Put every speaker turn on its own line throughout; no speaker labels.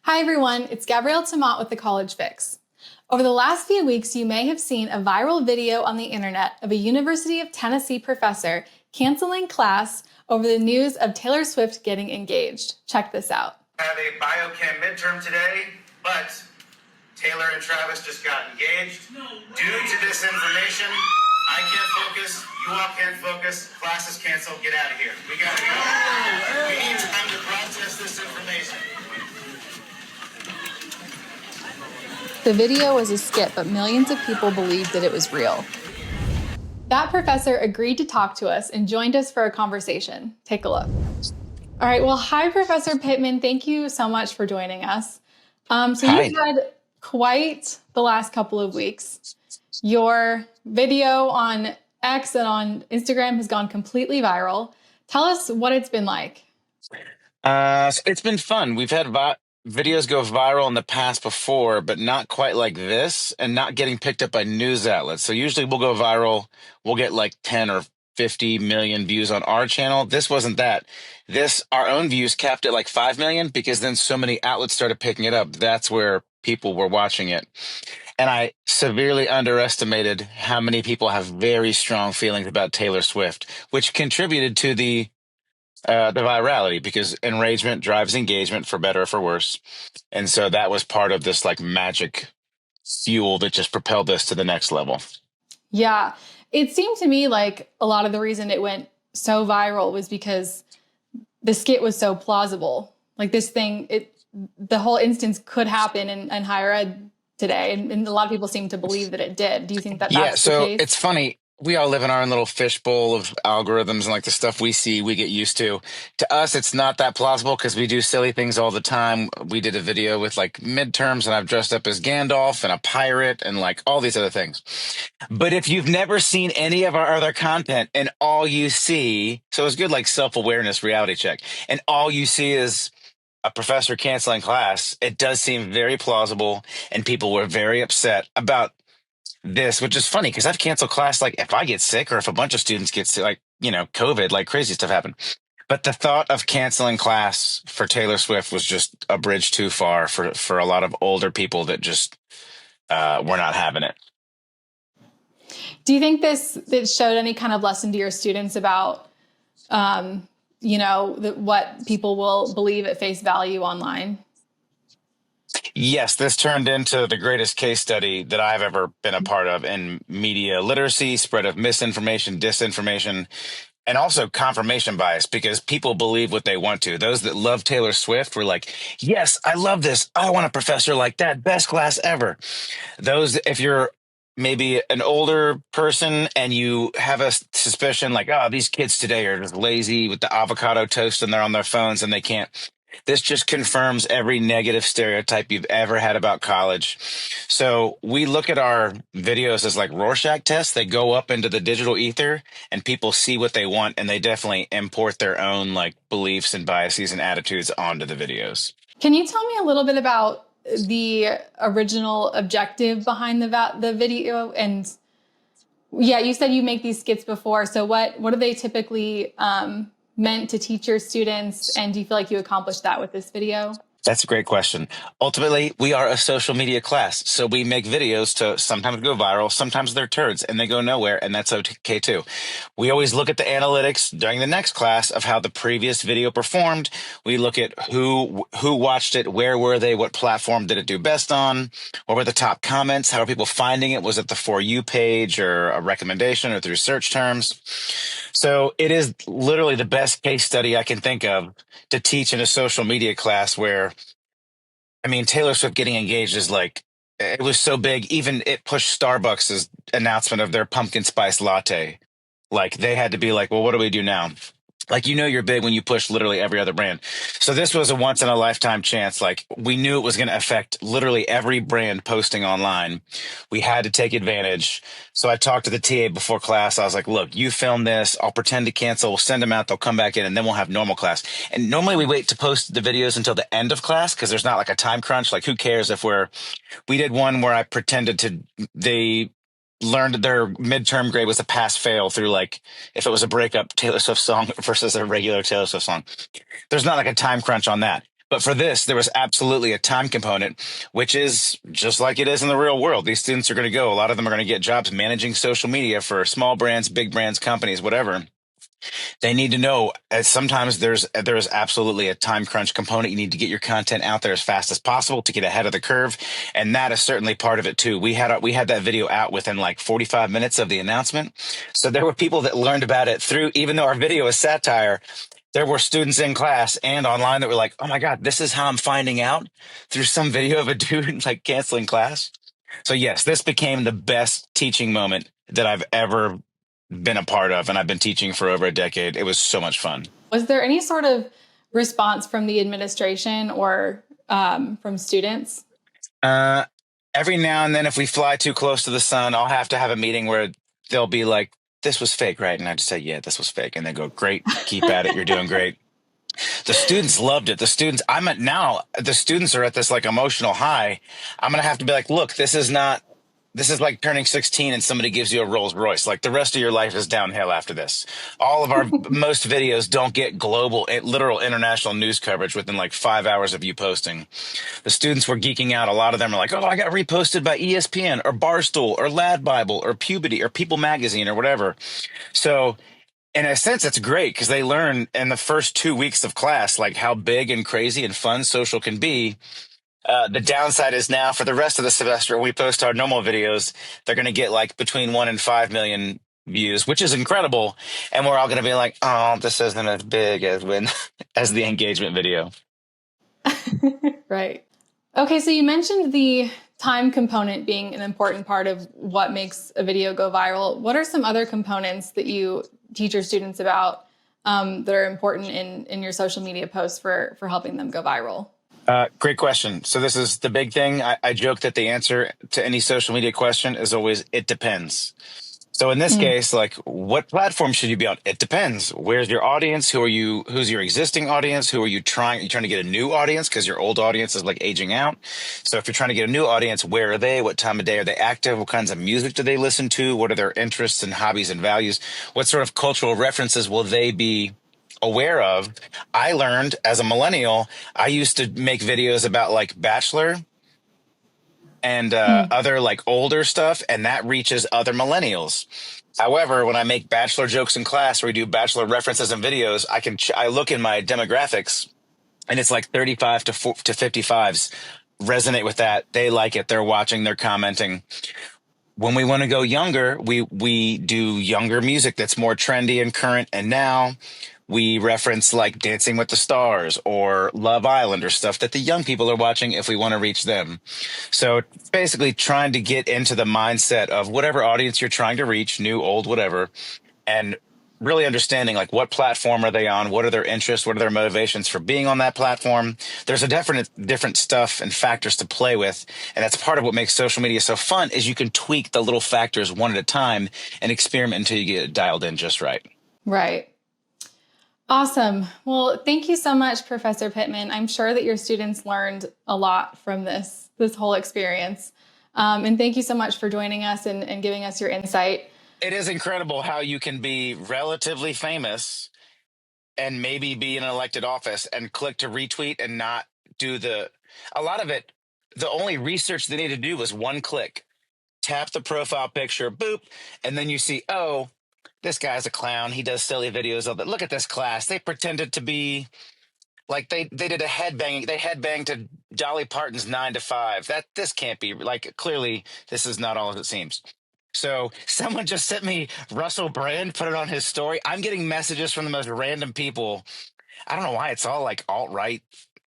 Hi everyone, it's Gabrielle Tamont with The College Fix. Over the last few weeks, you may have seen a viral video on the internet of a University of Tennessee professor canceling class over the news of Taylor Swift getting engaged. Check this out.
I have a biochem midterm today, but Taylor and Travis just got engaged. Due to this information, I can't focus, you all can't focus, class is canceled, get out of here. We gotta go. We need time to process this information.
The video was a skit, but millions of people believed that it was real. That professor agreed to talk to us and joined us for a conversation. Take a look. All right, well, hi, Professor Pittman. Thank you so much for joining us.
Hi.
You've had quite the last couple of weeks. Your video on X and on Instagram has gone completely viral. Tell us what it's been like.
So it's been fun. We've had videos go viral in the past before, but not quite like this and not getting picked up by news outlets. So usually we'll go viral. We'll get like 10 or 50 million views on our channel. This wasn't that. Our own views capped at like 5 million because then so many outlets started picking it up. That's where people were watching it. And I severely underestimated how many people have very strong feelings about Taylor Swift, which contributed to the virality because enragement drives engagement for better or for worse. And so that was part of this like magic fuel that just propelled us to the next level.
Yeah, it seemed to me like a lot of the reason it went so viral was because the skit was so plausible. Like this thing, the whole instance could happen in higher ed today. And a lot of people seem to believe that it did. Do you think that that's the case?
It's funny. We all live in our own little fishbowl of algorithms and like the stuff we see, we get used to. To us, it's not that plausible because we do silly things all the time. We did a video with like midterms and I've dressed up as Gandalf and a pirate and like all these other things. But if you've never seen any of our other content and all you see, so it's good like self-awareness reality check, and all you see is a professor canceling class, it does seem very plausible and people were very upset about this, which is funny because I've canceled class like if I get sick or if a bunch of students get sick, like, COVID, like crazy stuff happened. But the thought of canceling class for Taylor Swift was just a bridge too far for a lot of older people that just were not having it.
Do you think this showed any kind of lesson to your students about, what people will believe at face value online?
Yes, this turned into the greatest case study that I've ever been a part of in media literacy, spread of misinformation, disinformation, and also confirmation bias because people believe what they want to. Those that love Taylor Swift were like, yes, I love this. I want a professor like that. Best class ever. Those, if you're maybe an older person and you have a suspicion like, oh, these kids today are just lazy with the avocado toast and they're on their phones and they can't. This just confirms every negative stereotype you've ever had about college. So we look at our videos as like Rorschach tests. They go up into the digital ether and people see what they want and they definitely import their own like beliefs and biases and attitudes onto the videos.
Can you tell me a little bit about the original objective behind the video? And yeah, you said you make these skits before. So what are they typically meant to teach your students? And do you feel like you accomplished that with this video?
That's a great question. Ultimately, we are a social media class. So we make videos to sometimes go viral, sometimes they're turds and they go nowhere, and that's okay too. We always look at the analytics during the next class of how the previous video performed. We look at who watched it, where were they, what platform did it do best on, what were the top comments, how are people finding it? Was it the For You page or a recommendation or through search terms? So it is literally the best case study I can think of to teach in a social media class where, Taylor Swift getting engaged is like, it was so big, even it pushed Starbucks' announcement of their pumpkin spice latte. Like they had to be like, well, what do we do now? Like, you're big when you push literally every other brand. So this was a once in a lifetime chance. Like we knew it was going to affect literally every brand posting online. We had to take advantage. So I talked to the TA before class. I was like, look, you film this. I'll pretend to cancel. We'll send them out. They'll come back in and then we'll have normal class. And normally we wait to post the videos until the end of class because there's not like a time crunch. Like who cares if we did one where I pretended they learned their midterm grade was a pass fail through like if it was a breakup Taylor Swift song versus a regular Taylor Swift song. There's not like a time crunch on that. But for this, there was absolutely a time component, which is just like it is in the real world. These students are going to go, a lot of them are going to get jobs managing social media for small brands, big brands, companies, whatever. They need to know sometimes there's absolutely a time crunch component. You need to get your content out there as fast as possible to get ahead of the curve, and that is certainly part of it too. We had that video out within like 45 minutes of the announcement, so there were people that learned about it through. Even though our video is satire, there were students in class and online that were like, "Oh my God, this is how I'm finding out through some video of a dude like canceling class." So yes, this became the best teaching moment that I've ever been a part of, and I've been teaching for over a decade. It was so much fun.
Was there any sort of response from the administration or from students?
Uh, every now and then, if we fly too close to the sun, I'll have to have a meeting where they'll be like, "This was fake, right?" And I just say, "Yeah, this was fake." And they go, "Great, keep at it. You're doing great." The students loved it. The students are at this like emotional high. I'm going to have to be like, "Look, this is like turning 16 and somebody gives you a Rolls Royce. Like the rest of your life is downhill after this." All of our most videos don't get global, literal international news coverage within like 5 hours of you posting. The students were geeking out. A lot of them are like, "Oh, I got reposted by ESPN or Barstool or Lad Bible or Puberty or People Magazine or whatever." So in a sense, it's great because they learn in the first 2 weeks of class, like how big and crazy and fun social can be. The downside is now for the rest of the semester, when we post our normal videos, they're going to get like between 1 and 5 million views, which is incredible. And we're all going to be like, "Oh, this isn't as big as when as the engagement video."
Right. Okay, so you mentioned the time component being an important part of what makes a video go viral. What are some other components that you teach your students about that are important in your social media posts for helping them go viral?
Great question. So this is the big thing. I joke that the answer to any social media question is always, it depends. So in this case, like, what platform should you be on? It depends. Where's your audience? Who's your existing audience? Who are you trying? Are you trying to get a new audience? Because your old audience is like aging out. So if you're trying to get a new audience, where are they? What time of day are they active? What kinds of music do they listen to? What are their interests and hobbies and values? What sort of cultural references will they be aware of? I learned as a millennial, I used to make videos about like Bachelor and other like older stuff, and that reaches other millennials. However, when I make Bachelor jokes in class or we do Bachelor references in videos, I look in my demographics, and it's like 35 to 55s resonate with that. They like it. They're watching. They're commenting. When we want to go younger, we do younger music that's more trendy and current. And now we reference like Dancing with the Stars or Love Island or stuff that the young people are watching if we want to reach them. So basically trying to get into the mindset of whatever audience you're trying to reach, new, old, whatever, and really understanding like what platform are they on, what are their interests, what are their motivations for being on that platform. There's a different stuff and factors to play with, and that's part of what makes social media so fun is you can tweak the little factors one at a time and experiment until you get it dialed in just right.
Right. Awesome. Well, thank you so much, Professor Pittman. I'm sure that your students learned a lot from this whole experience. And thank you so much for joining us and giving us your insight.
It is incredible how you can be relatively famous and maybe be in an elected office and click to retweet and not do a lot of it. The only research they need to do was one click, tap the profile picture, boop, and then you see, oh, this guy's a clown. He does silly videos of it. Look at this class. They pretended to be like they did a headbang. They headbanged to Dolly Parton's 9 to 5. This can't be like, clearly this is not all as it seems. So someone just sent me Russell Brand, put it on his story. I'm getting messages from the most random people. I don't know why it's all like alt-right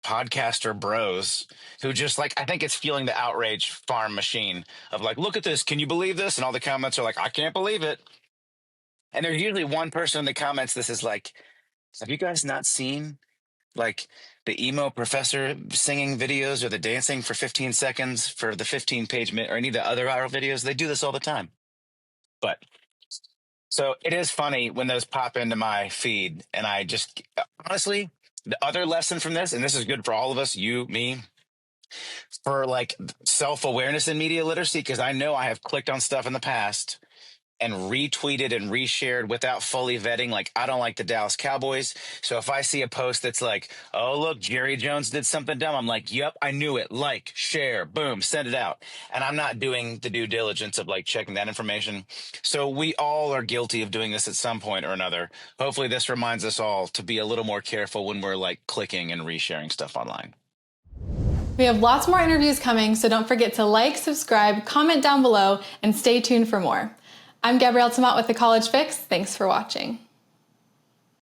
podcaster bros who just like, I think it's fueling the outrage farm machine of like, look at this. Can you believe this? And all the comments are like, I can't believe it. And there's usually one person in the comments. This is like, have you guys not seen like the emo professor singing videos or the dancing for 15 seconds for the 15-page or any of the other viral videos? They do this all the time. But so it is funny when those pop into my feed, and I just honestly, the other lesson from this, and this is good for all of us, you, me, for like self-awareness and media literacy, because I know I have clicked on stuff in the past and retweeted and reshared without fully vetting. Like, I don't like the Dallas Cowboys. So if I see a post that's like, oh, look, Jerry Jones did something dumb, I'm like, yep, I knew it. Like, share, boom, send it out. And I'm not doing the due diligence of like checking that information. So we all are guilty of doing this at some point or another. Hopefully this reminds us all to be a little more careful when we're like clicking and resharing stuff online.
We have lots more interviews coming, so don't forget to like, subscribe, comment down below, and stay tuned for more. I'm Gabrielle Tamont with The College Fix. Thanks for watching.